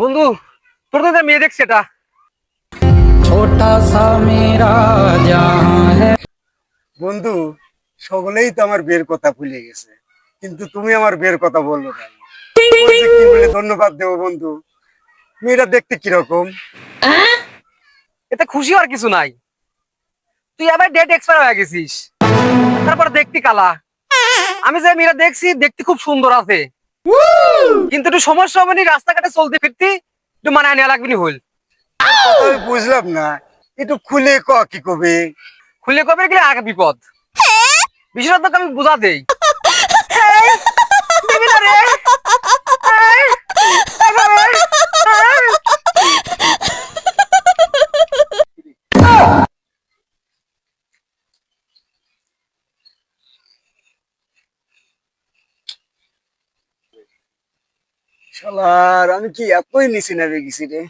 বন্ধু, তোর তো মেয়ে দেখছে এটা। छोटा सा मेरा जहां है। বন্ধু, সকলেই তো আমার বিয়ের কথা ভুলে গেছে, কিন্তু তুমি আমার বিয়ের কথা বললো না। তোমায় যে কি বলে ধন্যবাদ দেবো বন্ধু। মেয়েটা দেখতে কিরকম? এতে খুশি হওয়ার কিছু নাই। তুই আবার ডেট এক্সপায়ার হয়ে গেছিস, তারপর দেখতি কালা। আমি যে মেয়েটা দেখছি দেখতে খুব সুন্দর আছে, কিন্তু একটু সমস্যা হবে নি, রাস্তাঘাটে চলতে ফিরতি একটু মানায় নেওয়া লাগবে নি হল। কথা আমি বুঝলাম না, একটু খুলে কি কবে? খুলে কবে গেলে আগে বিপদ। বিষয়টা তোকে আমি বুঝা দেই। এই, দিবি না রে? এই, এভাবে, এই। শালার, আমি কি এতই নিচে নেমে গেছি রে?